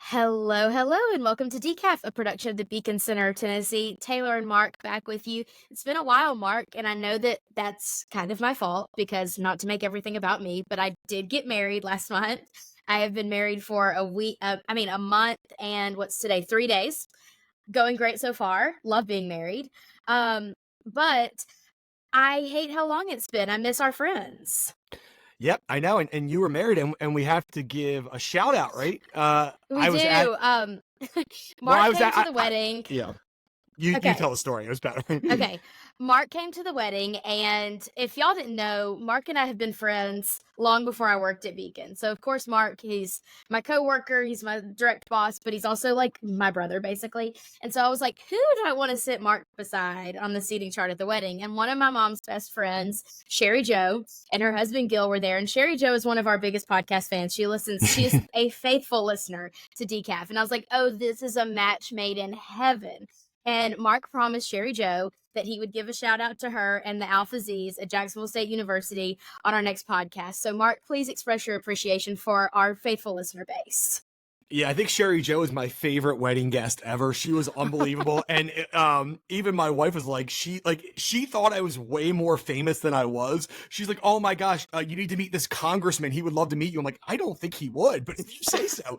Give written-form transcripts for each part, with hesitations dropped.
Hello, hello, and welcome to Decaf, a production of the Beacon Center of Tennessee. Taylor and Mark back with you. It's been a while, Mark, and I know that that's kind of my fault because not to make everything about me, but I did get married last month. I have been married for a month and what's today, 3 days. Going great so far. Love being married. But I hate how long it's been. I miss our friends. Yep, I know, and you were married, and we have to give a shout out, right? We I was at do. well, Mark I was came at to the wedding. yeah. You Okay. tell the story. It was better. Okay. Mark came to the wedding, and if y'all didn't know, Mark and I have been friends long before I worked at Beacon. So, of course, Mark, he's my coworker, he's my direct boss, but he's also like my brother, basically. And so I was like, who do I want to sit Mark beside on the seating chart at the wedding? And one of my mom's best friends, Sherry Joe, and her husband Gil were there. And Sherry Joe is one of our biggest podcast fans. She is a faithful listener to Decaf. And I was like, oh, this is a match made in heaven. And Mark promised Sherry Joe that he would give a shout out to her and the Alpha Z's at Jacksonville State University on our next podcast. So, Mark, please express your appreciation for our faithful listener base. Yeah, I think Sherry Joe is my favorite wedding guest ever. She was unbelievable, and even my wife was like, she thought I was way more famous than I was. She's like, "Oh my gosh, you need to meet this congressman. He would love to meet you." I'm like, "I don't think he would, but if you say so."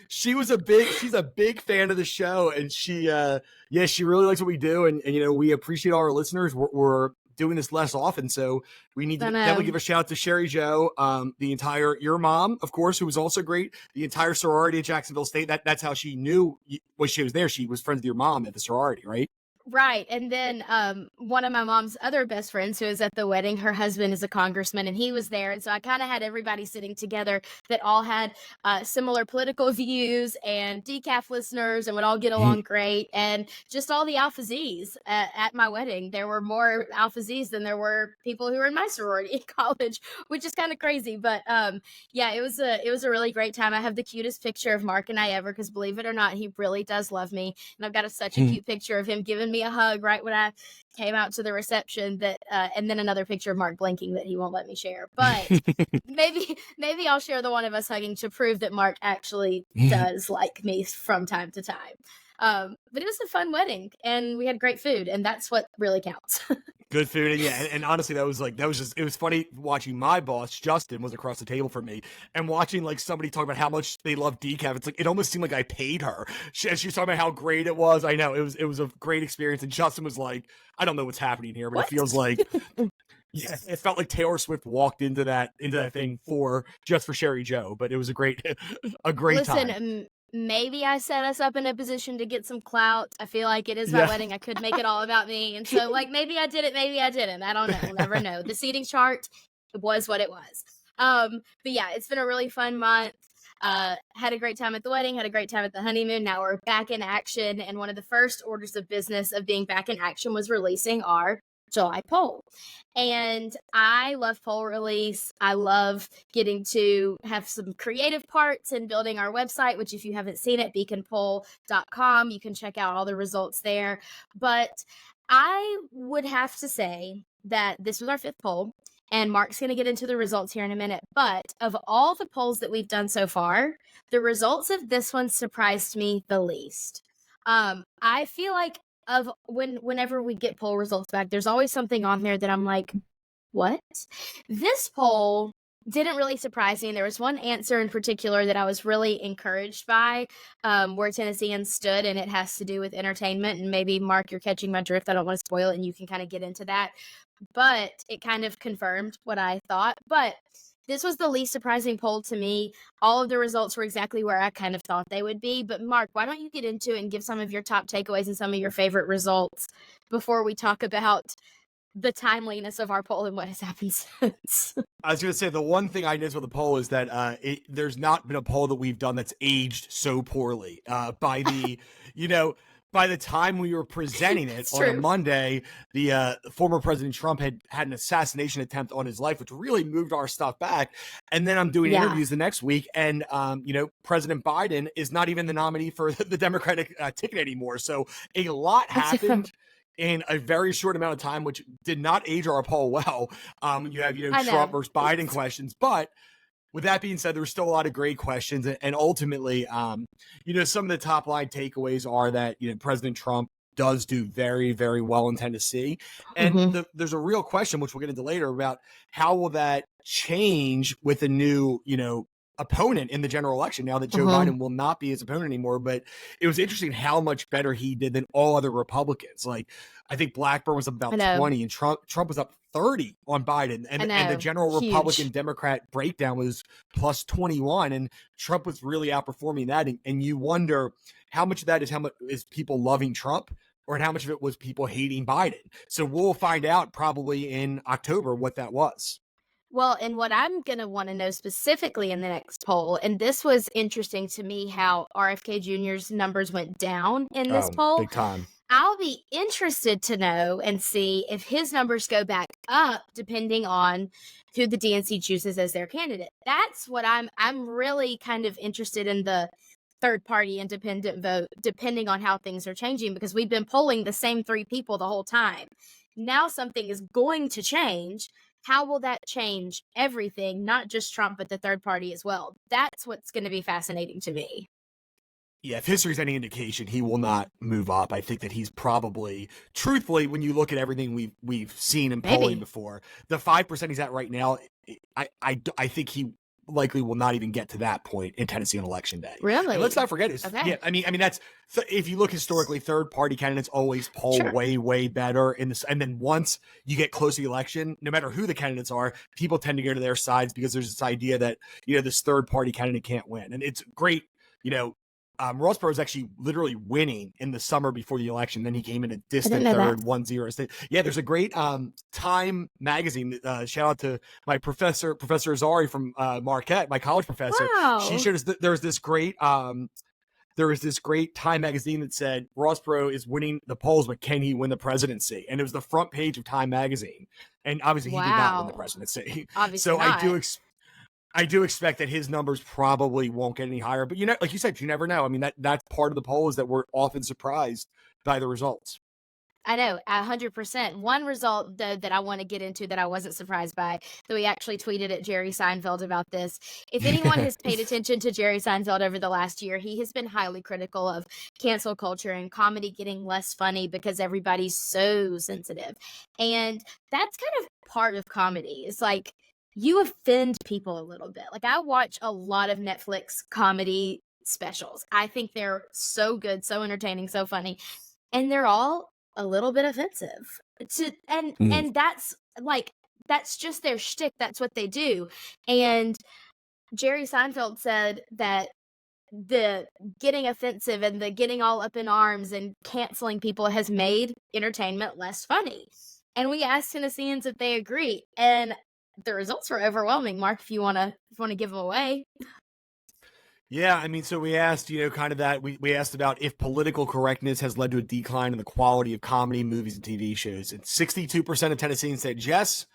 She's a big fan of the show, and she really likes what we do, and we appreciate all our listeners. We're doing this less often, so we need to definitely give a shout out to Sherry Joe, your mom, of course, who was also great, the entire sorority at Jacksonville State. That's how she knew when she was there. She was friends with your mom at the sorority, right? Right. And then one of my mom's other best friends who was at the wedding, her husband is a congressman and he was there. And so I kind of had everybody sitting together that all had similar political views and decaf listeners and would all get along great. And just all the Alpha Z's at my wedding. There were more Alpha Z's than there were people who were in my sorority in college, which is kind of crazy. But yeah, it was a really great time. I have the cutest picture of Mark and I ever, because believe it or not, he really does love me. And I've got such a cute picture of him giving me a hug right when I came out to the reception, that and then another picture of Mark blinking that he won't let me share. But maybe I'll share the one of us hugging to prove that Mark actually does like me from time to time. But it was a fun wedding and we had great food, and that's what really counts. Good food, and yeah, and honestly, it was funny watching my boss Justin was across the table from me, and watching like somebody talk about how much they love decaf. It's like it almost seemed like I paid her. She was talking about how great it was. I know it was a great experience, and Justin was like, "I don't know what's happening here, but What? It feels like." Yeah, it felt like Taylor Swift walked into that thing for Sherry Joe, but it was a great Listen, time. maybe I set us up in a position to get some clout. I feel like it is my wedding. I could make it all about me. And so, like, maybe I did it, maybe I didn't. I don't know. We'll never know. The seating chart was what it was. But yeah, it's been a really fun month. Had a great time at the wedding, had a great time at the honeymoon. Now we're back in action. And one of the first orders of business of being back in action was releasing our July poll. And I love poll release. I love getting to have some creative parts in building our website, which if you haven't seen it, beaconpoll.com, you can check out all the results there. But I would have to say that this was our fifth poll, and Mark's going to get into the results here in a minute. But of all the polls that we've done so far, the results of this one surprised me the least. I feel like whenever we get poll results back, there's always something on there that I'm like, what? This poll didn't really surprise me. And there was one answer in particular that I was really encouraged by, where Tennesseans stood, and it has to do with entertainment. And maybe, Mark, you're catching my drift. I don't want to spoil it, and you can kind of get into that. But it kind of confirmed what I thought. But this was the least surprising poll to me. All of the results were exactly where I kind of thought they would be. But Mark, why don't you get into it and give some of your top takeaways and some of your favorite results before we talk about the timeliness of our poll and what has happened since? I was going to say, the one thing I noticed with the poll is that there's not been a poll that we've done that's aged so poorly. By the time we were presenting it on a Monday, the former President Trump had an assassination attempt on his life, which really moved our stuff back. And then I'm doing interviews the next week, and President Biden is not even the nominee for the Democratic ticket anymore. So a lot happened in a very short amount of time, which did not age our poll well. You have Trump versus Biden questions, but with that being said, there's still a lot of great questions, and ultimately, some of the top line takeaways are that President Trump does do very, very well in Tennessee, and Hmm. there's a real question, which we'll get into later, about how will that change with a new, opponent in the general election now that Joe Hmm. Biden will not be his opponent anymore. But it was interesting how much better he did than all other Republicans. Like, I think Blackburn was up I about know. 20 and Trump was up 30 on Biden. I And the know. general Republican Huge. Democrat breakdown was plus 21. And Trump was really outperforming that. And you wonder how much of that is how much is people loving Trump, or how much of it was people hating Biden. So we'll find out probably in October what that was. Well, and what I'm going to want to know specifically in the next poll, and this was interesting to me how RFK Jr.'s numbers went down in this Oh, poll. big time. I'll be interested to know and see if his numbers go back up depending on who the DNC chooses as their candidate. That's what I'm really kind of interested in, the third party independent vote, depending on how things are changing, because we've been polling the same three people the whole time. Now something is going to change. How will that change everything, not just Trump, but the third party as well? That's what's going to be fascinating to me. Yeah, if history's any indication, he will not move up. I think that he's probably, truthfully, when you look at everything we've seen in polling Maybe. before, the 5% he's at right now, I think he likely will not even get to that point in Tennessee on election day. And let's Really? not forget, Okay. I mean that's, if you look historically, third party candidates always poll Sure. way, way better in this. And then once you get close to the election, no matter who the candidates are, people tend to go to their sides because there's this idea that this third party candidate can't win, and it's great. You know, Ross Perot was actually literally winning in the summer before the election. Then he came in a I didn't distant know that. third, 1-0. Yeah, there's a great Time magazine. Shout out to my Professor Azari from Marquette, my college professor. She Wow. showed us that there was this great Time magazine that said Ross Perot is winning the polls, but can he win the presidency? And it was the front page of Time magazine. And obviously, he did not win the Wow. presidency. Obviously So not. I do expect that his numbers probably won't get any higher, but like you said, you never know. I mean, that's part of the poll, is that we're often surprised by the results. I know, 100%. One result, though, that I want to get into that I wasn't surprised by, though we actually tweeted at Jerry Seinfeld about this. If anyone has paid attention to Jerry Seinfeld over the last year, he has been highly critical of cancel culture and comedy getting less funny because everybody's so sensitive. And that's kind of part of comedy. It's like you offend people a little bit. Like, I watch a lot of Netflix comedy specials. I think they're so good, so entertaining, so funny, and they're all a little bit offensive to, Mm. and that's like, that's just their shtick. That's what they do. And Jerry Seinfeld said that the getting offensive and the getting all up in arms and canceling people has made entertainment less funny. And we asked Tennesseans if they agree, and the results were overwhelming. Mark, if you wanna give them away. Yeah, I mean, so we asked, kind of that. We asked about if political correctness has led to a decline in the quality of comedy, movies, and TV shows. And 62% of Tennesseans said yes.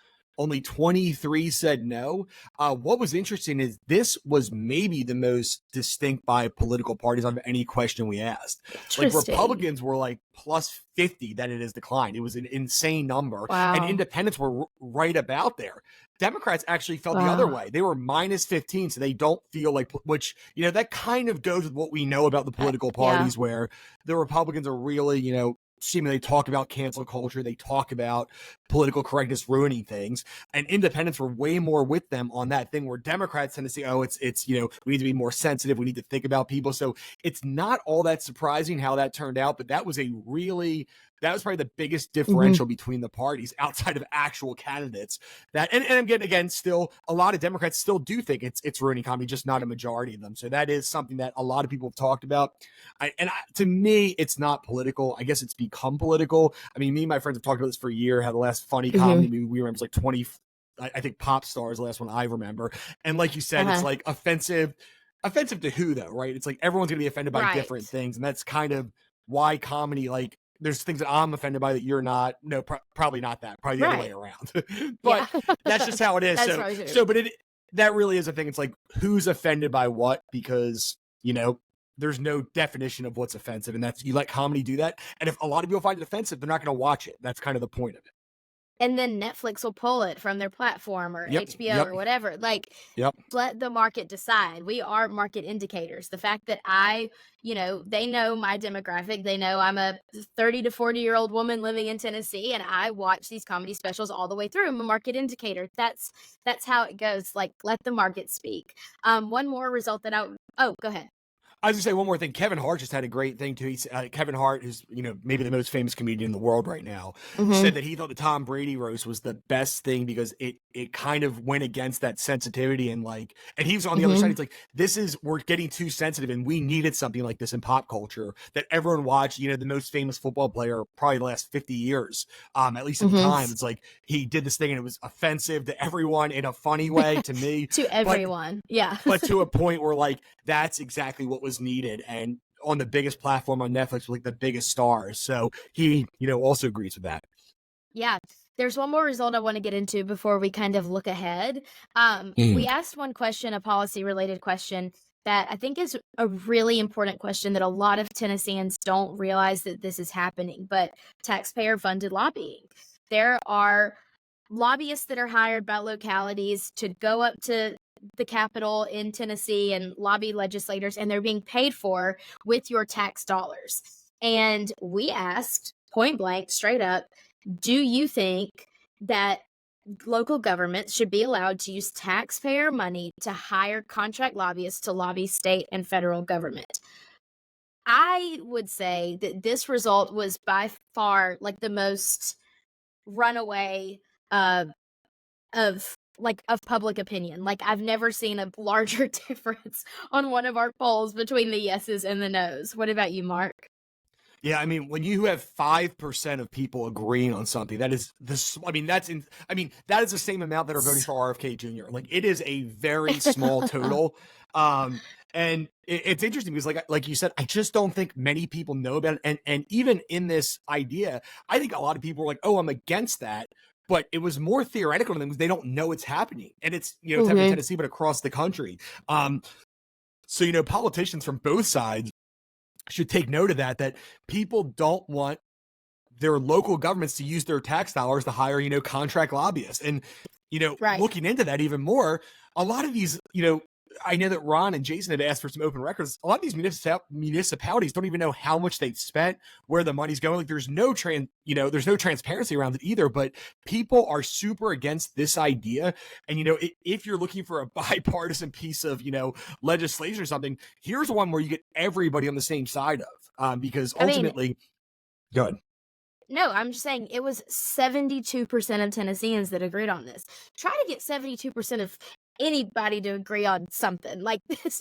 Only 23 said no. What was interesting is this was maybe the most distinct by political parties on any question we asked. Like, Interesting. Republicans were like plus 50 that it has declined. It was an insane number. And Wow. independents were right about there. Democrats actually felt the other Wow. way. They were minus 15, so they don't feel like, which, that kind of goes with what we know about the political Yeah. parties, where the Republicans are really, seemingly talk about cancel culture. They talk about political correctness ruining things, and independents were way more with them on that thing, where Democrats tend to say, oh, it's we need to be more sensitive. We need to think about people. So it's not all that surprising how that turned out, but that was probably the biggest Mhm. differential between the parties outside of actual candidates. That, and again, still a lot of Democrats still do think it's ruining comedy, just not a majority of them. So that is something that a lot of people have talked about. To me, it's not political. I guess it's become political. I mean, me and my friends have talked about this for a year. How the last funny comedy Mhm. movie we remember was like 20. I think Pop Star is the last one I remember. And like you said, it's Uh-huh. like offensive. Offensive to who, though, right? It's like everyone's gonna be offended by different Right. things, and that's kind of why comedy, like, there's things that I'm offended by that you're not. No, probably not that. Probably the other way Right. around. Yeah. But that's just how it is. That's So probably true. so, but that really is a thing. It's like, who's offended by what, because there's no definition of what's offensive, and that's, you let comedy do that. And if a lot of people find it offensive, they're not going to watch it. That's kind of the point of it. and then Netflix will pull it from their platform or Yep, HBO yep, or whatever. Like, yep. let the market decide. We are market indicators. The fact that they know my demographic. They know I'm a 30 to 40-year-old woman living in Tennessee and I watch these comedy specials all the way through. I'm a market indicator. That's how it goes. Like, let the market speak. One more result that oh, go ahead. I was gonna say one more thing. Kevin Hart just had a great thing too. Kevin Hart, who's maybe the most famous comedian in the world right now, said Mhm. that he thought the Tom Brady roast was the best thing because it kind of went against that sensitivity and he was on the other side. Mhm. He's like, we're getting too sensitive, and we needed something like this in pop culture that everyone watched. The most famous football player probably the last 50 years, at least at the Mhm. time. It's like he did this thing and it was offensive to everyone in a funny way to me, To but everyone. Yeah. but to a point where like that's exactly what was needed and on the biggest platform on Netflix with like the biggest stars. So he, also agrees with that. Yeah. There's one more result I want to get into before we kind of look ahead. We Mm. asked one question, a policy related question that I think is a really important question that a lot of Tennesseans don't realize that this is happening, but taxpayer funded lobbying. There are lobbyists that are hired by localities to go up to the Capitol in Tennessee and lobby legislators, and they're being paid for with your tax dollars. And we asked point blank, straight up, do you think that local governments should be allowed to use taxpayer money to hire contract lobbyists to lobby state and federal government? I would say that this result was by far like the most runaway uh, of public opinion. Like, I've never seen a larger difference on one of our polls between the yeses and the nos. What about you, Mark? Yeah, I mean, when you have 5% of people agreeing on something, that is this. I mean, that is the same amount that are voting for RFK Jr. Like, it is a very small total. And it's interesting because, like you said, I just don't think many people know about it. And even in this idea, I think a lot of people are like, "Oh, I'm against that." But it was more theoretical to them because they don't know it's happening, and it's happening in Mhm. Tennessee, but across the country. So politicians from both sides should take note of that people don't want their local governments to use their tax dollars to hire, contract lobbyists. And, Right. looking into that even more, a lot of these, I know that Ron and Jason had asked for some open records. A lot of these municipalities don't even know how much they've spent, where the money's going. Like there's no there's no transparency around it either. But people are super against this idea. And if you're looking for a bipartisan piece of legislation or something, here's one where you get everybody on the same side of, because I mean, ultimately, good. no, I'm just saying it was 72% of Tennesseans that agreed on this. Try to get 72% of anybody to agree on something. Like, that's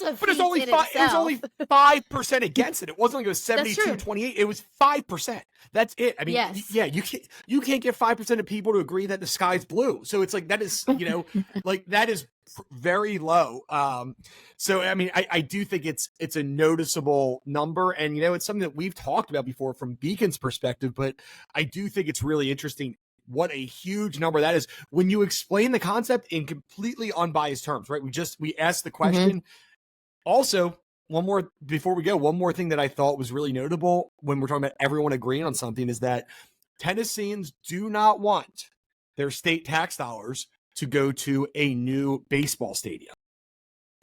a But it's feat only in five. It was itself. only 5% against it. It wasn't like it was That's 72, true. 28. It was 5%. That's it. I mean, Yes. yeah, you can't get 5% of people to agree that the sky's blue. So it's like that is like that is very low. So I mean, I do think it's a noticeable number, and it's something that we've talked about before from Beacon's perspective. But I do think it's really interesting what a huge number that is when you explain the concept in completely unbiased terms, right? We asked the Mhm. question. Also, one more before we go, one more thing that I thought was really notable when we're talking about everyone agreeing on something is that Tennesseans do not want their state tax dollars to go to a new baseball stadium.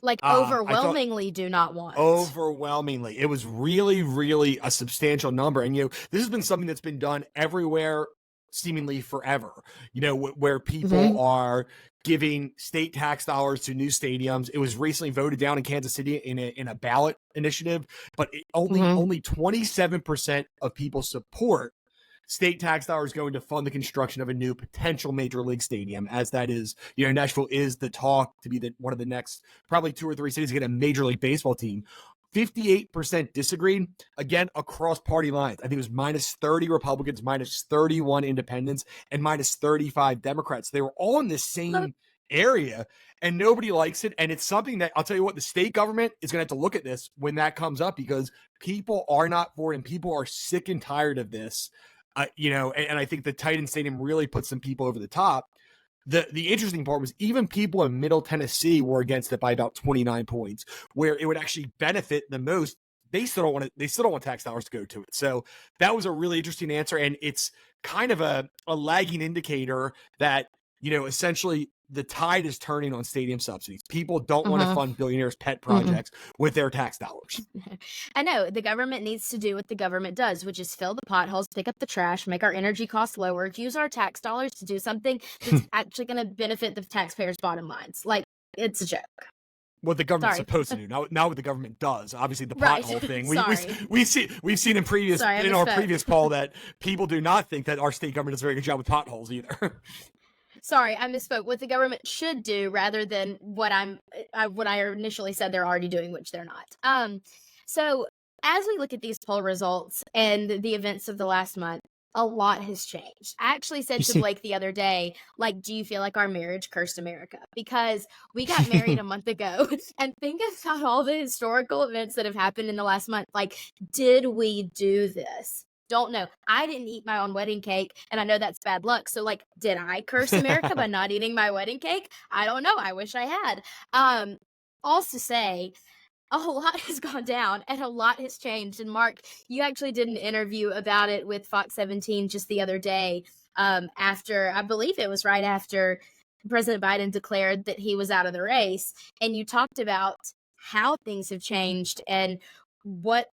Like, I thought overwhelmingly do not want. overwhelmingly, it was really, really a substantial number. And, this has been something that's been done everywhere seemingly forever, where people Mhm. are giving state tax dollars to new stadiums. It was recently voted down in Kansas City in a ballot initiative, but Mhm. only 27% of people support state tax dollars going to fund the construction of a new potential major league stadium, as that is, Nashville is the talk to be one of the next probably 2 or 3 cities to get a major league baseball team. 58% disagreed, again, across party lines. I think it was minus 30 Republicans, minus 31 independents, and minus 35 Democrats. They were all in the same area, and nobody likes it. And it's something that I'll tell you what, the state government is going to have to look at this when that comes up, because people are not for it, and people are sick and tired of this. And I think the Titan Stadium really put some people over the top. The interesting part was even people in Middle Tennessee were against it by about 29 points, where it would actually benefit the most they still don't want tax dollars to go to it. So that was a really interesting answer, and it's kind of a lagging indicator that, essentially the tide is turning on stadium subsidies. People don't want to fund billionaires' pet projects with their tax dollars. I know the government needs to do what the government does, which is fill the potholes, pick up the trash, make our energy costs lower, use our tax dollars to do something that's actually going to benefit the taxpayers' bottom lines. Like, it's a joke. What the government's supposed to do, not what the government does. Obviously, the pothole thing. We've seen in our previous poll that people do not think that our state government does a very good job with potholes either. Sorry, I misspoke. What the government should do, rather than what I initially said they're already doing, which they're not. So as we look at these poll results and the events of the last month, a lot has changed. I actually said to Blake the other day, like, do you feel like our marriage cursed America? Because we got married a month ago, and think about all the historical events that have happened in the last month. Like, did we do this? Don't know. I didn't eat my own wedding cake, and I know that's bad luck. So, like, did I curse America by not eating my wedding cake? I don't know. I wish I had. Also say, a lot has gone down and a lot has changed. And Mark, you actually did an interview about it with Fox 17 just the other day, after, I believe it was right after President Biden declared that he was out of the race. And you talked about how things have changed and what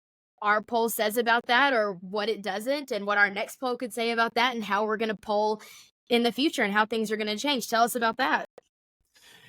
our poll says about that, or what it doesn't, and what our next poll could say about that, and how we're going to poll in the future and how things are going to change. Tell us about that.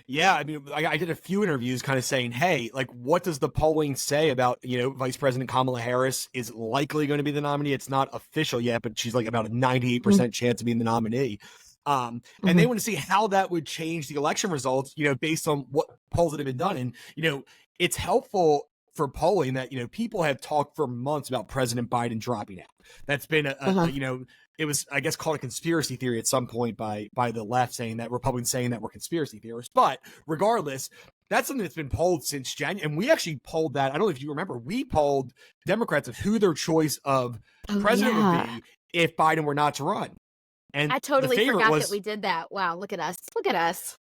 Yeah, I mean, I did a few interviews kind of saying, hey, like, what does the polling say about, Vice President Kamala Harris is likely going to be the nominee? It's not official yet, but she's like about a 98% chance of being the nominee. And they want to see how that would change the election results, based on what polls that have been done. And, it's helpful for polling that, people have talked for months about President Biden dropping out. That's been it was, I guess, called a conspiracy theory at some point by the left, saying that Republicans saying that we're conspiracy theorists. But regardless, that's something that's been polled since January. And we actually polled that. I don't know if you remember, we polled Democrats of who their choice of president would be if Biden were not to run. And I totally forgot that we did that. Wow, look at us. Look at us.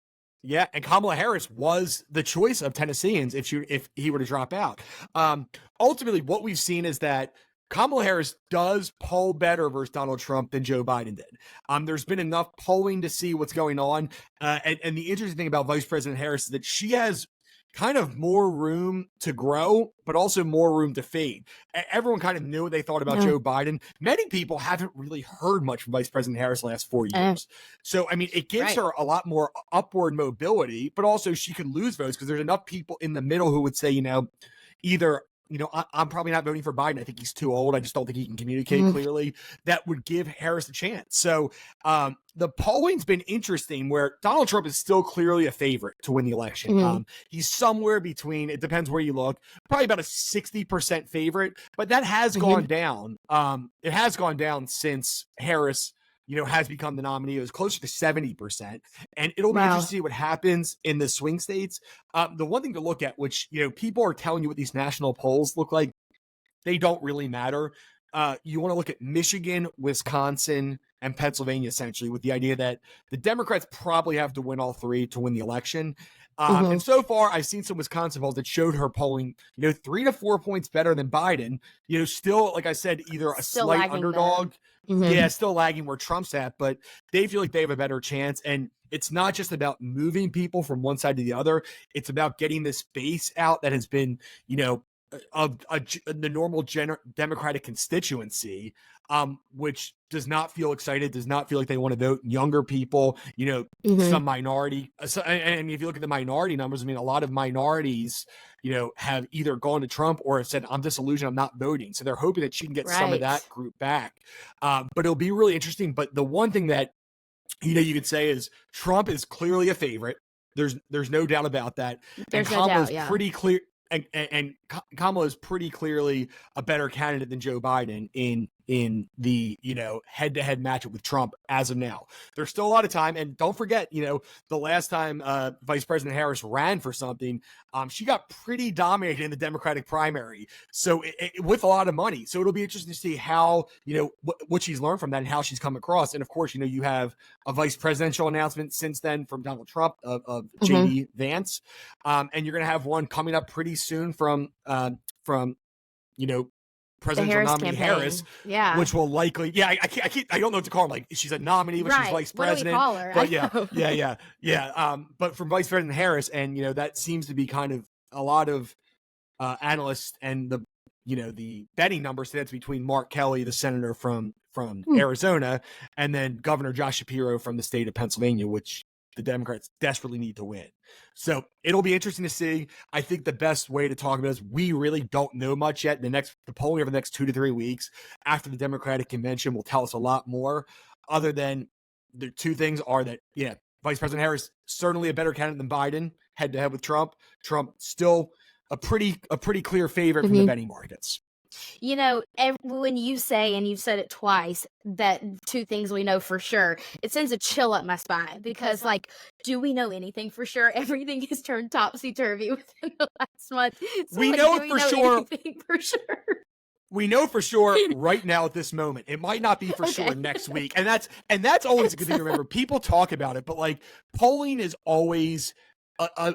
Yeah, and Kamala Harris was the choice of Tennesseans if he were to drop out. Ultimately, what we've seen is that Kamala Harris does poll better versus Donald Trump than Joe Biden did. There's been enough polling to see what's going on. And the interesting thing about Vice President Harris is that she has kind of more room to grow, but also more room to fade. Everyone kind of knew what they thought about Joe Biden. Many people haven't really heard much from Vice President Harris the last 4 years. So, I mean, it gives her a lot more upward mobility, but also she can lose votes because there's enough people in the middle who would say, either I'm probably not voting for Biden. I think he's too old. I just don't think he can communicate clearly. That would give Harris a chance. So the polling's been interesting where Donald Trump is still clearly a favorite to win the election. He's somewhere between, it depends where you look, probably about a 60% favorite, but that has gone down. It has gone down since Harris has become the nominee. It was closer to 70%. And it'll be interesting to see what happens in the swing states. The one thing to look at, which, people are telling you what these national polls look like, they don't really matter. You want to look at Michigan, Wisconsin, and Pennsylvania, essentially, with the idea that the Democrats probably have to win all three to win the election. And so far, I've seen some Wisconsin polls that showed her polling, 3 to 4 points better than Biden. Still, like I said, either a slight underdog. Yeah, still lagging where Trump's at, but they feel like they have a better chance. And it's not just about moving people from one side to the other. It's about getting this base out that has been, of the normal Democratic constituency, which does not feel excited, does not feel like they want to vote. Younger people, some minority. And if you look at the minority numbers, I mean, a lot of minorities, have either gone to Trump or have said, I'm disillusioned, I'm not voting. So they're hoping that she can get some of that group back. But it'll be really interesting. But the one thing that, you could say is Trump is clearly a favorite. There's no doubt about that. There's no doubt, pretty clear. And Kamala is pretty clearly a better candidate than Joe Biden in the head-to-head matchup with Trump as of now. There's still a lot of time, and don't forget, the last time Vice President Harris ran for something, she got pretty dominated in the Democratic primary, so with a lot of money. So it'll be interesting to see how what she's learned from that and how she's come across. And of course, you have a vice presidential announcement since then from Donald Trump of JD Vance, and you're going to have one coming up pretty soon from you know, The presidential Harris nominee Harris, campaign. Yeah. which will likely, yeah, I don't know what to call her. Like, she's a nominee, but she's Right. vice What do we president. call her? But I yeah, know. yeah. But from Vice President Harris, and that seems to be kind of a lot of analysts and the betting numbers that's between Mark Kelly, the senator from Arizona, and then Governor Josh Shapiro from the state of Pennsylvania, which the Democrats desperately need to win. So it'll be interesting to see. I think the best way to talk about it is we really don't know much yet. The polling over the next 2 to 3 weeks after the Democratic convention will tell us a lot more. Other than the two things are that, Vice President Harris certainly a better candidate than Biden, head to head with Trump. Trump still a pretty clear favorite from the betting markets. When you say, and you've said it twice, that two things we know for sure, it sends a chill up my spine because, like, do we know anything for sure? Everything has turned topsy-turvy within the last month. So, we like, know do we for know sure. anything for sure? We know for sure right now at this moment. It might not be for sure next week. And that's always a good thing to remember. People talk about it, but like polling is always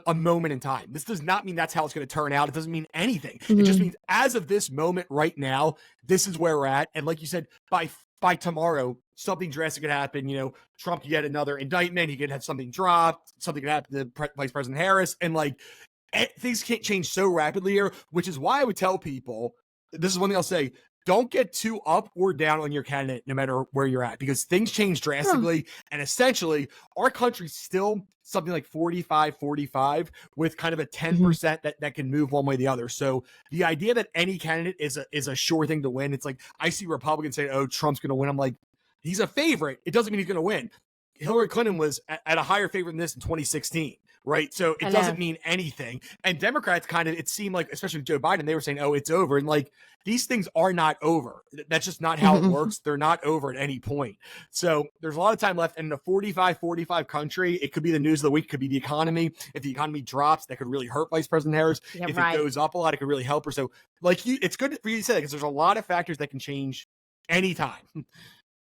a moment in time. This does not mean that's how it's going to turn out. It doesn't mean anything. It just means as of this moment right now, this is where we're at. And like you said, by tomorrow, something drastic could happen. Trump could get another indictment. He could have something dropped. Something could happen to Vice President Harris. And like things can't change so rapidly here, which is why I would tell people, this is one thing I'll say, don't get too up or down on your candidate no matter where you're at, because things change drastically. And essentially, our country's still something like 45-45 with kind of a 10% that can move one way or the other. So the idea that any candidate is a sure thing to win, it's like I see Republicans say, oh, Trump's going to win. I'm like, he's a favorite. It doesn't mean he's going to win. Hillary Clinton was at a higher favorite than this in 2016. Right. So it doesn't mean anything. And Democrats it seemed like, especially with Joe Biden, they were saying, oh, it's over. And like, these things are not over. That's just not how it works. They're not over at any point. So there's a lot of time left. And in a 45-45 country, it could be the news of the week, it could be the economy. If the economy drops, that could really hurt Vice President Harris. If it goes up a lot, it could really help her. So like it's good for you to say that because there's a lot of factors that can change anytime.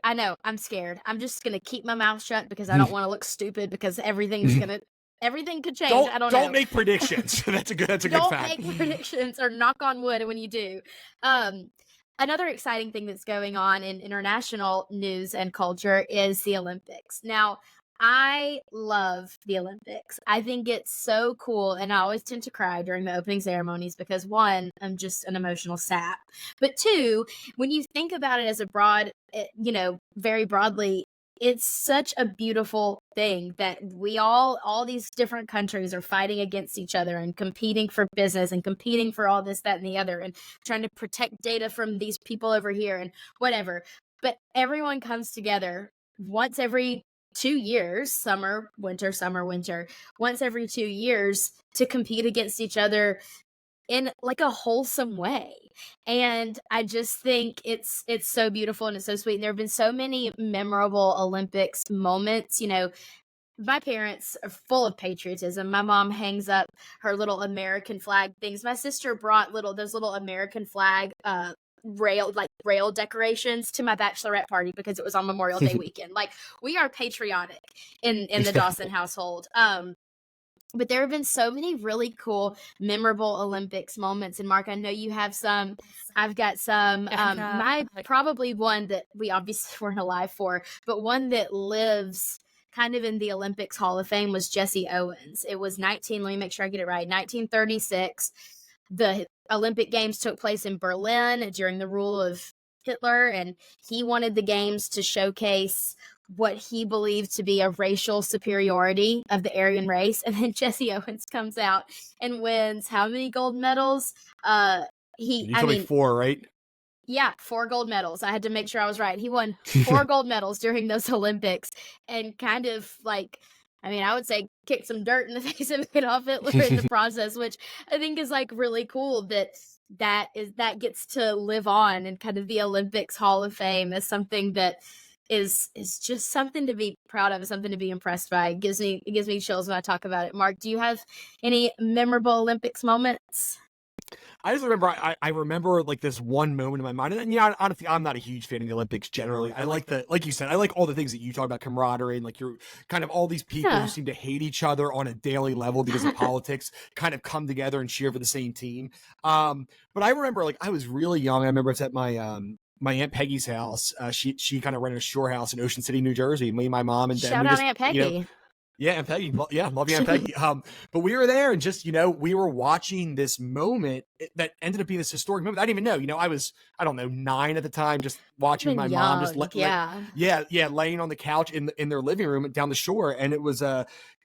I know. I'm scared. I'm just going to keep my mouth shut because I don't want to look stupid because everything could change. I don't know. Don't make predictions. That's a good fact. Don't make predictions or knock on wood when you do. Another exciting thing that's going on in international news and culture is the Olympics. Now, I love the Olympics. I think it's so cool, and I always tend to cry during the opening ceremonies because, one, I'm just an emotional sap. But two, when you think about it as very broadly, it's such a beautiful thing that we all these different countries are fighting against each other and competing for business and competing for all this, that, and the other, and trying to protect data from these people over here and whatever. But everyone comes together once every 2 years, summer, winter, once every 2 years to compete against each other in like a wholesome way. And I just think it's so beautiful and it's so sweet. And there have been so many memorable Olympics moments. My parents are full of patriotism. My mom hangs up her little American flag things. My sister brought those little American flag rail decorations to my bachelorette party because it was on Memorial Day weekend. Like, we are patriotic in the Dawson household. But there have been so many really cool, memorable Olympics moments. And Mark, I know you have some. I've got some. Probably one that we obviously weren't alive for, but one that lives kind of in the Olympics Hall of Fame was Jesse Owens. It was let me make sure I get it right, 1936. The Olympic Games took place in Berlin during the rule of Hitler, and he wanted the games to showcase what he believed to be a racial superiority of the Aryan race. And then Jesse Owens comes out and wins how many gold medals? You told me 4, right? Yeah, 4 gold medals. I had to make sure I was right. He won 4 gold medals during those Olympics and kind of I would say kicked some dirt in the face and made off Hitler in the process, which I think is really cool that gets to live on in kind of the Olympics Hall of Fame as something that is just something to be proud of, something to be impressed by. It gives me chills when I talk about it. Mark, do you have any memorable Olympics moments? I just remember I remember like this one moment in my mind, and yeah, honestly, I'm not a huge fan of the Olympics generally. I like like you said, I like all the things that you talk about, camaraderie, and like you're kind of all these people who Yeah. seem to hate each other on a daily level because of politics, kind of come together and cheer for the same team. But I remember like I was really young. I remember it's at my Aunt Peggy's house. She kind of rented a shore house in Ocean City, New Jersey. Me, my mom, and then Shout we out just Aunt Peggy. yeah, Aunt Peggy. Yeah, love you, Aunt Peggy. But we were there and just, we were watching this moment that ended up being this historic moment. I didn't even know, I don't know, 9 at the time, just watching Been my mom just young, yeah. yeah, laying on the couch in their living room down the shore. And it was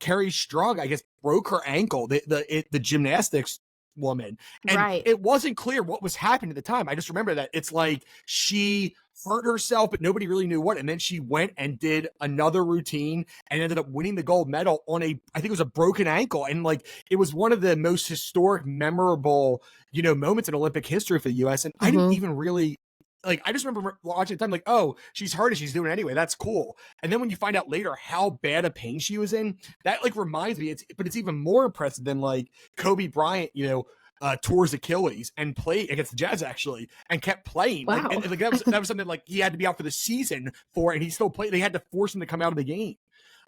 Carrie Strug, I guess, broke her ankle, the gymnastics woman. And Right. it wasn't clear what was happening at the time. I just remember that it's like she hurt herself, but nobody really knew what. And then she went and did another routine and ended up winning the gold medal on I think it was a broken ankle. And like, it was one of the most historic, memorable, moments in Olympic history for the US. And I didn't even really, like, I just remember watching the time, like, oh, she's hurt and she's doing it anyway. That's cool. And then when you find out later how bad a pain she was in, that like reminds me, but it's even more impressive than like Kobe Bryant, tore his Achilles and played against the Jazz actually and kept playing. Wow. Like, and, like that was something like he had to be out for the season for, and he still played. They had to force him to come out of the game.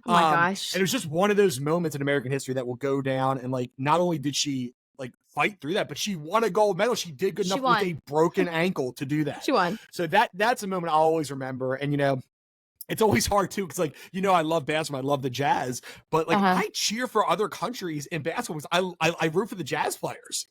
Oh my gosh. And it was just one of those moments in American history that will go down. And like, not only did she like fight through that, but she won a gold medal. She did good enough with a broken ankle to do that. She won. So that's a moment I'll always remember. And it's always hard too, because like I love basketball, I love the Jazz, but like I cheer for other countries in basketball because I root for the Jazz players.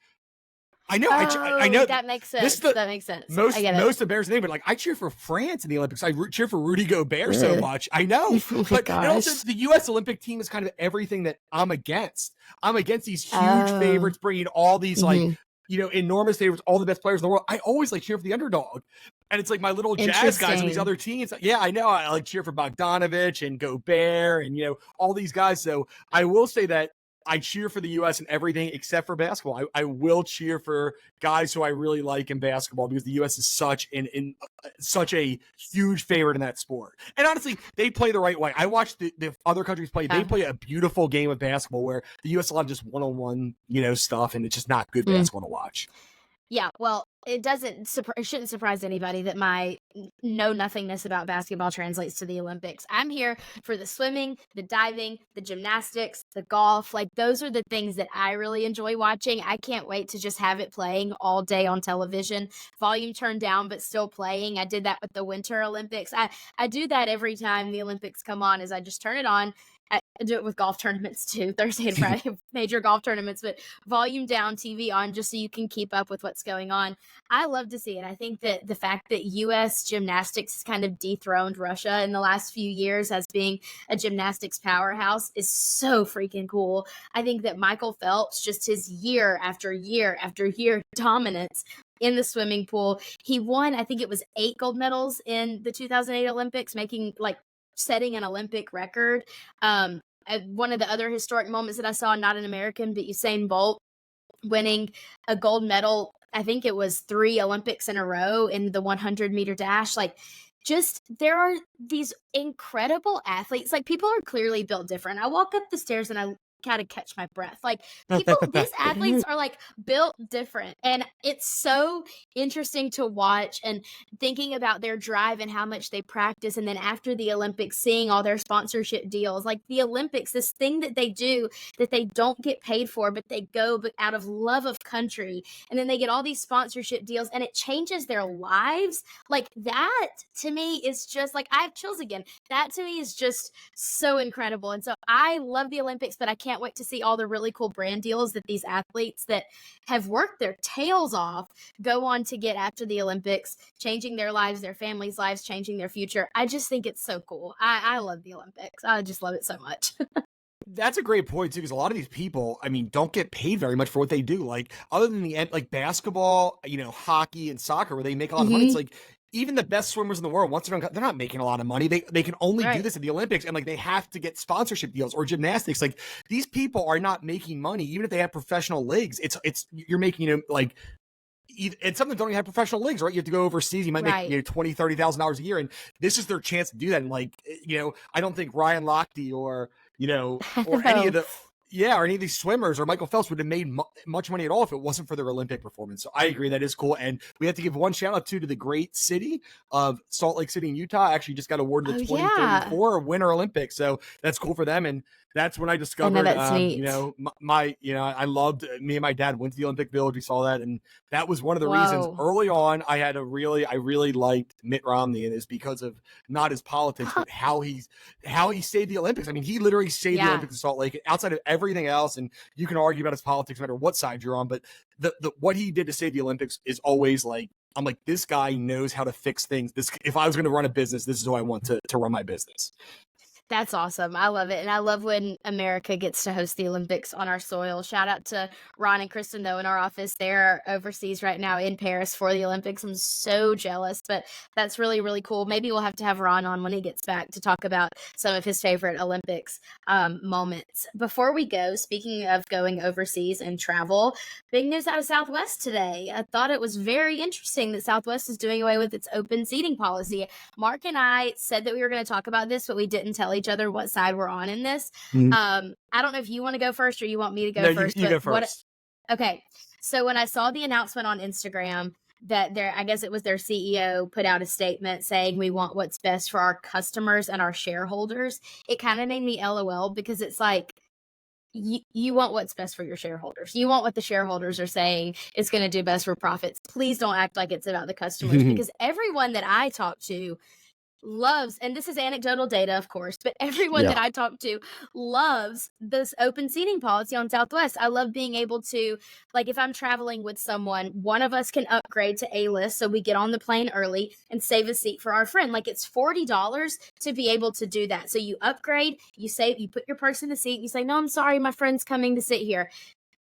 I know, I know that makes sense. That makes sense. Most embarrassing thing, but like I cheer for France in the Olympics. I cheer for Rudy Gobert so much. I know, but and also the U.S. Olympic team is kind of everything that I'm against. I'm against these huge favorites bringing all these like enormous favorites, all the best players in the world. I always like cheer for the underdog. And it's like my little Jazz guys and these other teams. Yeah, I know. I like cheer for Bogdanovich and Gobert and, all these guys. So I will say that I cheer for the U.S. in everything except for basketball. I will cheer for guys who I really like in basketball because the U.S. is such such a huge favorite in that sport. And honestly, they play the right way. I watch the other countries play. They play a beautiful game of basketball where the U.S. a lot of just one-on-one, stuff, and it's just not good basketball to watch. Yeah, well, it shouldn't surprise anybody that my know nothingness about basketball translates to the Olympics. I'm here for the swimming, the diving, the gymnastics, the golf. Like, those are the things that I really enjoy watching. I can't wait to just have it playing all day on television. Volume turned down, but still playing. I did that with the Winter Olympics. I do that every time the Olympics come on, is I just turn it on. I do it with golf tournaments too, Thursday and Friday, major golf tournaments, but volume down, TV on, just so you can keep up with what's going on. I love to see it. I think that the fact that U.S. gymnastics has kind of dethroned Russia in the last few years as being a gymnastics powerhouse is so freaking cool. I think that Michael Phelps, just his year after year after year dominance in the swimming pool, he won, I think it was 8 gold medals in the 2008 Olympics, setting an Olympic record. One of the other historic moments that I saw, not an American, but Usain Bolt winning a gold medal. I think it was 3 Olympics in a row in the 100-meter dash. Like, just there are these incredible athletes. Like, people are clearly built different. I walk up the stairs and I kind of catch my breath. Like, these athletes are like built different, and it's so interesting to watch and thinking about their drive and how much they practice. And then after the Olympics, seeing all their sponsorship deals, like the Olympics, this thing that they do that they don't get paid for, but they go out of love of country, and then they get all these sponsorship deals, and it changes their lives. Like, that to me is just like, I have chills again. That to me is just so incredible. And so I love the Olympics, but I can't wait to see all the really cool brand deals that these athletes that have worked their tails off go on to get after the Olympics, changing their lives, their families' lives, changing their future. I just think it's so cool. I love the Olympics. I just love it so much. That's a great point too, because a lot of these people, I mean, don't get paid very much for what they do. Like, other than the end, like basketball, hockey and soccer, where they make a lot of money. It's like, even the best swimmers in the world, once they're not making a lot of money. They can only do this at the Olympics, and like they have to get sponsorship deals. Or gymnastics. Like, these people are not making money, even if they have professional leagues. It's you're making like. And some of them don't even have professional leagues, right? You have to go overseas. You might make $20,000, $30,000 a year, and this is their chance to do that. And like, I don't think Ryan Lochte or or any of the Yeah, or any of these swimmers or Michael Phelps would have made much money at all if it wasn't for their Olympic performance. So I agree, that is cool. And we have to give one shout out to the great city of Salt Lake City in Utah. Actually just got awarded Oh the yeah. 2034 Winter Olympics. So that's cool for them. And that's when I I know discovered, that's you neat. know, I loved, me and my dad went to the Olympic Village. We saw that. And that was one of the reasons Whoa. early on I really liked Mitt Romney, and it's because of not his politics, but how he saved the Olympics. I mean, he literally saved the Yeah. Olympics in Salt Lake outside of everything else. And you can argue about his politics no matter what side you're on, but the what he did to save the Olympics is always like, I'm like, this guy knows how to fix things. This, if I was going to run a business, this is who I want to run my business. That's awesome. I love it. And I love when America gets to host the Olympics on our soil. Shout out to Ron and Kristen, though, in our office. They're overseas right now in Paris for the Olympics. I'm so jealous, but that's really, really cool. Maybe we'll have to have Ron on when he gets back to talk about some of his favorite Olympics moments. Before we go, speaking of going overseas and travel, big news out of Southwest today. I thought it was very interesting that Southwest is doing away with its open seating policy. Mark and I said that we were going to talk about this, but we didn't tell each other what side we're on in this. I don't know if you want to go first or you want me to go No, first. you go first. Okay. So when I saw the announcement on Instagram that I guess it was their CEO put out a statement saying we want what's best for our customers and our shareholders, it kind of made me LOL, because it's like, you want what's best for your shareholders. You want what the shareholders are saying is going to do best for profits. Please don't act like it's about the customers, because everyone that I talk to loves, and this is anecdotal data, of course, but everyone that I talk to loves this open seating policy on Southwest. I love being able to, like, if I'm traveling with someone, one of us can upgrade to A-list, so we get on the plane early and save a seat for our friend. Like, it's $40 to be able to do that. So you upgrade, you put your purse in the seat, and you say, no, I'm sorry, my friend's coming to sit here.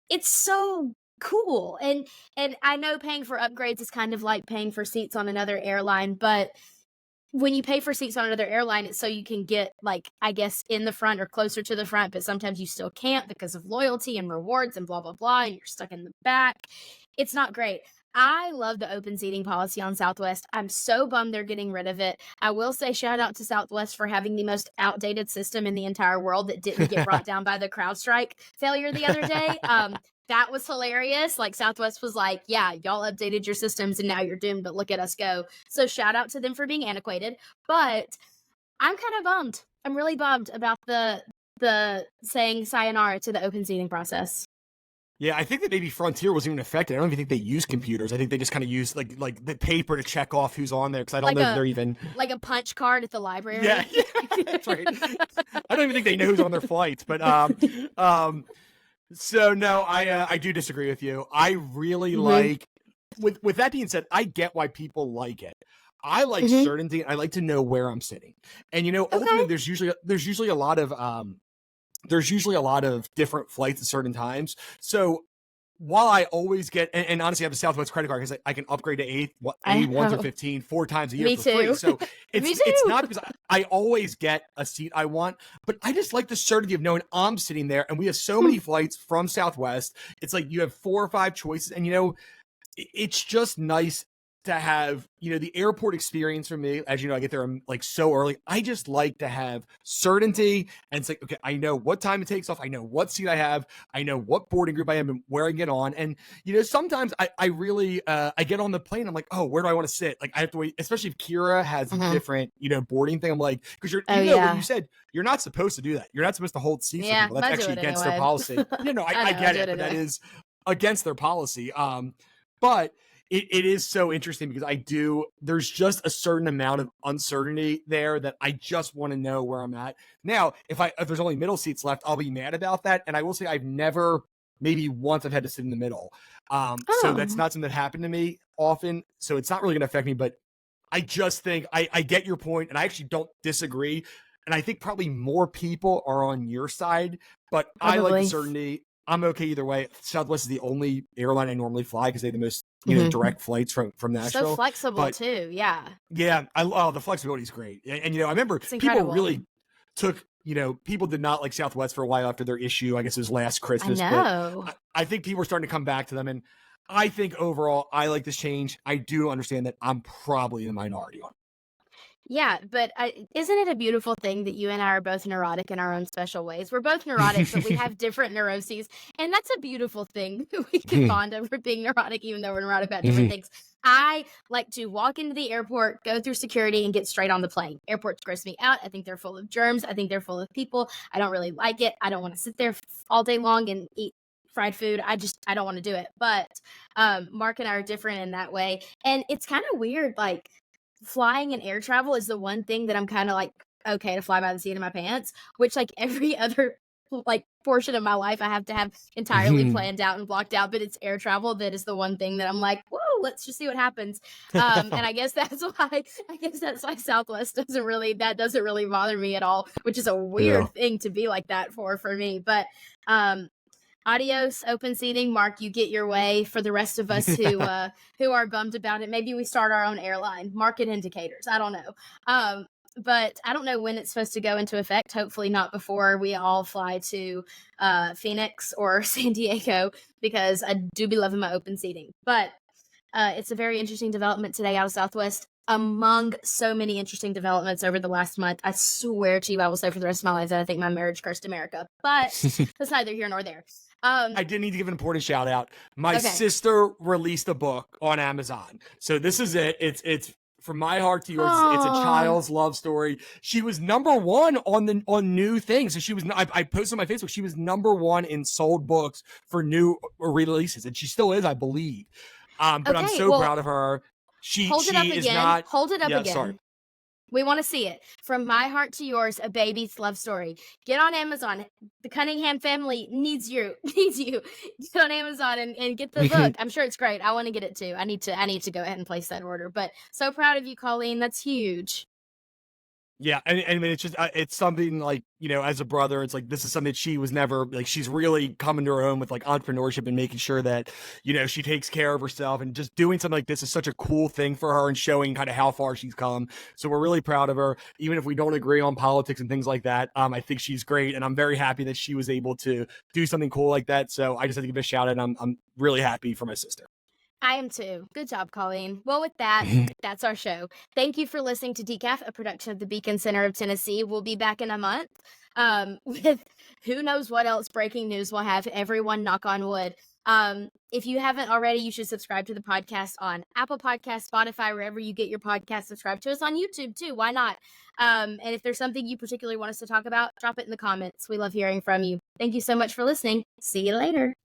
It's so cool. And I know paying for upgrades is kind of like paying for seats on another airline, but when you pay for seats on another airline, it's so you can get, like, I guess, in the front or closer to the front, but sometimes you still can't because of loyalty and rewards and blah, blah, blah, and you're stuck in the back. It's not great. I love the open seating policy on Southwest. I'm so bummed they're getting rid of it. I will say shout out to Southwest for having the most outdated system in the entire world that didn't get brought down by the CrowdStrike failure the other day. That was hilarious. Like, Southwest was like, yeah, y'all updated your systems and now you're doomed, but look at us go. So shout out to them for being antiquated. But I'm kind of bummed. I'm really bummed about the saying sayonara to the open seating process. Yeah, I think that maybe Frontier wasn't even affected. I don't even think they use computers. I think they just kind of use like the paper to check off who's on there, because I don't know if they're even like a punch card at the library. Yeah, that's right. I don't even think they know who's on their flights, but so no, I do disagree with you. I really like, with that being said, I get why people like it. I like certainty. I like to know where I'm sitting, and ultimately there's usually a lot of different flights at certain times. So while I always get, and honestly, I have a Southwest credit card because I can upgrade to A1 through 15 4 times a year for free. So it's not because I always get a seat I want, but I just like the certainty of knowing I'm sitting there. And we have so many flights from Southwest. It's like you have 4 or 5 choices, and it's just nice to have, the airport experience for me. As you know, I get there like so early. I just like to have certainty, and it's like, okay, I know what time it takes off. I know what seat I have. I know what boarding group I am and where I get on. And, sometimes I really, I get on the plane. I'm like, oh, where do I want to sit? Like, I have to wait, especially if Kira has a different, boarding thing. I'm like, because what you said, you're not supposed to do that. You're not supposed to hold seats for people. That's actually against their policy. I get it, but that is against their policy. But it is so interesting because there's just a certain amount of uncertainty there that I just want to know where I'm at. Now, if there's only middle seats left, I'll be mad about that. And I will say maybe once I've had to sit in the middle. So that's not something that happened to me often. So it's not really going to affect me, but I just think I get your point, and I actually don't disagree. And I think probably more people are on your side, but I like the certainty. I'm okay either way. Southwest is the only airline I normally fly because they have the most direct flights from Nashville. So flexible too. Yeah. Yeah. The flexibility is great. And I remember people really took, people did not like Southwest for a while after their issue. I guess it was last Christmas. I know. But I think people are starting to come back to them. And I think overall, I like this change. I do understand that I'm probably the minority on it. Yeah, but isn't it a beautiful thing that you and I are both neurotic in our own special ways? We're both neurotic, but we have different neuroses, and that's a beautiful thing that we can bond over being neurotic, even though we're neurotic about different things. I like to walk into the airport, go through security, and get straight on the plane. Airports gross me out. I think they're full of germs. I think they're full of people. I don't really like it. I don't want to sit there all day long and eat fried food. I don't want to do it. But Mark and I are different in that way, and it's kind of weird, like flying and air travel is the one thing that I'm kinda, like, okay to fly by the seat of my pants, which, like, every other, like, portion of my life I have to have entirely planned out and blocked out, but it's air travel that is the one thing that I'm like, "Whoa, let's just see what happens." And I guess that's why Southwest doesn't really bother me at all, which is a Yeah. weird thing to be like that for me, but, um adios, open seating. Mark, you get your way. For the rest of us who are bummed about it, maybe we start our own airline. Market indicators. I don't know. But I don't know when it's supposed to go into effect. Hopefully not before we all fly to Phoenix or San Diego, because I do be loving my open seating. But it's a very interesting development today out of Southwest. Among so many interesting developments over the last month, I swear to you, I will say for the rest of my life that I think my marriage cursed America. But that's neither here nor there. I did need to give an important shout out. My Okay. sister released a book on Amazon. So this is it. It's From My Heart to Yours. It's a Oh, child's love story. She was number one on new things. So I posted on my Facebook. She was number one in sold books for new releases, and she still is, I believe. But I'm okay. so Well, proud of her. hold it up She is again. not. Hold it up Yeah, sorry. again. We want to see it. From My Heart to Yours, a baby's love story. Get on Amazon. The Cunningham family needs you. Needs you. Get on Amazon and get the book. I'm sure it's great. I want to get it too. I need to go ahead and place that order. But so proud of you, Colleen. That's huge. Yeah, and I mean, it's just it's something like, as a brother, it's like this is something that she was never like. She's really coming to her own with like entrepreneurship and making sure that she takes care of herself, and just doing something like this is such a cool thing for her and showing kind of how far she's come. So we're really proud of her, even if we don't agree on politics and things like that. I think she's great, and I'm very happy that she was able to do something cool like that. So I just had to give a shout out. And I'm really happy for my sister. I am too. Good job, Colleen. Well, with that, that's our show. Thank you for listening to Decaf, a production of the Beacon Center of Tennessee. We'll be back in a month with who knows what else breaking news we'll have. Everyone, knock on wood. If you haven't already, you should subscribe to the podcast on Apple Podcasts, Spotify, wherever you get your podcast. Subscribe to us on YouTube too. Why not? And if there's something you particularly want us to talk about, drop it in the comments. We love hearing from you. Thank you so much for listening. See you later.